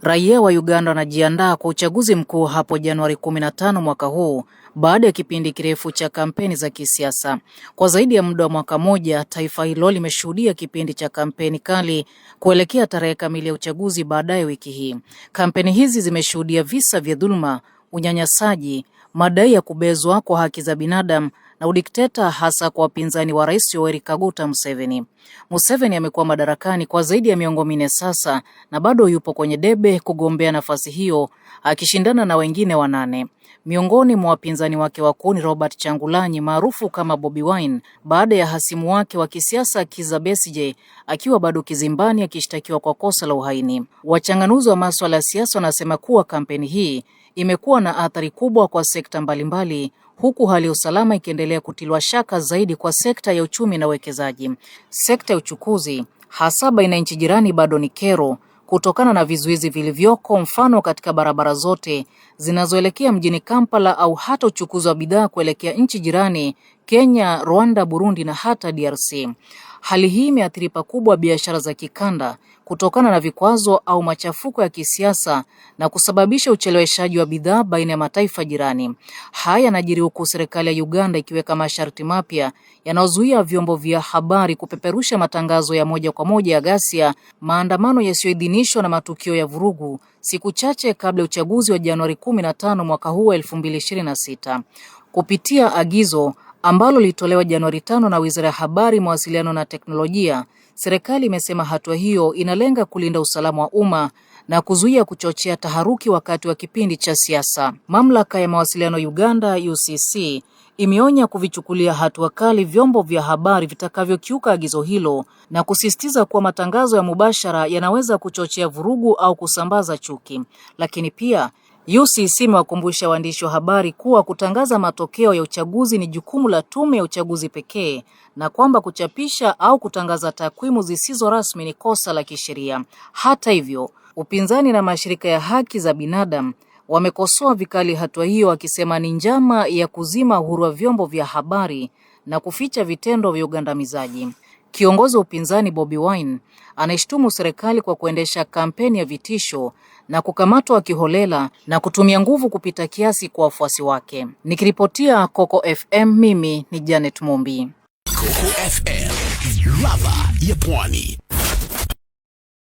Raia wa Uganda wanajiandaa kwa uchaguzi mkuu hapo Januari 15 mwaka huu baada ya kipindi kirefu cha kampeni za kisiasa. Kwa zaidi ya muda wa mwaka moja, taifa hilo limeshuhudia kipindi cha kampeni kali kuelekea tarehe kamili ya uchaguzi baadaye wiki hii. Kampeni hizi zimeshuhudia visa vya dhuluma, unyanyasaji, madai ya kubezwa kwa haki za binadamu na udikteta, hasa kwa wapinzani wa Rais Yoweri Kaguta Museveni. Museveni amekuwa madarakani kwa zaidi ya miongo minne sasa na bado yupo kwenye debe kugombea nafasi hiyo akishindana na wengine 8. Miongoni mwa wapinzani wake wakuu ni Robert Kyagulanyi maarufu kama Bobi Wine, baada ya hasimu wake wa kisiasa Kizza Besigye akiwa bado kizimbani akishtakiwa kwa kosa la uhaini. Wachanganuzi wa masuala ya siasa wanasema kuwa kampeni hii imekuwa na athari kubwa kwa sekta mbalimbali, huku hali ya usalama ikiendelea kutilwa shaka zaidi kwa sekta ya uchumi na uwekezaji. Sekta ya uchukuzi, hasa baina ya nchi jirani, bado ni kero kutokana na vizuizi vilivyoko, mfano katika barabara zote zinazoelekea mjini Kampala au hata uchukuzi wa bidhaa kuelekea nchi jirani Kenya, Rwanda, Burundi na hata DRC. Hali hii imeathiri pakubwa biashara za kikanda kutokana na vikwazo au machafuko ya kisiasa na kusababisha ucheleweshaji wa bidhaa baina ya mataifa jirani. Haya yanajiri huku serikali ya Uganda ikiweka masharti mapya yanayozuia vyombo vya habari kupeperusha matangazo ya moja kwa moja ya ghasia, maandamano yasiyoidhinishwa na matukio ya vurugu siku chache kabla ya uchaguzi wa Januari 15 mwaka huu 2026. Kupitia agizo ambalo lilitolewa Januari 5 na Wizara ya Habari, Mawasiliano na Teknolojia, serikali imesema hatua hiyo inalenga kulinda usalama wa umma na kuzuia kuchochea taharuki wakati wa kipindi cha siasa. Mamlaka ya Mawasiliano Uganda UCC imeonya kuvichukulia hatua kali vyombo vya habari vitakavyokiuka agizo hilo na kusisitiza kuwa matangazo ya mubashara yanaweza kuchochea vurugu au kusambaza chuki. Lakini pia UCC imewakumbusha waandishi wa habari kuwa kutangaza matokeo ya uchaguzi ni jukumu la tume ya uchaguzi pekee na kwamba kuchapisha au kutangaza takwimu zisizo rasmi ni kosa la kisheria. Hata hivyo, upinzani na mashirika ya haki za binadamu wamekosoa vikali hatua hiyo, wakisema ni njama ya kuzima uhuru wa vyombo vya habari na kuficha vitendo vya ugandamizaji. Kiongozi wa upinzani Bobi Wine anaishtumu serikali kwa kuendesha kampeni ya vitisho na kukamatwa kiholela na kutumia nguvu kupita kiasi kwa wafuasi wake. Nikiripotia Coco FM, mimi ni Janet Mumbi. Coco FM, ladha ya Pwani.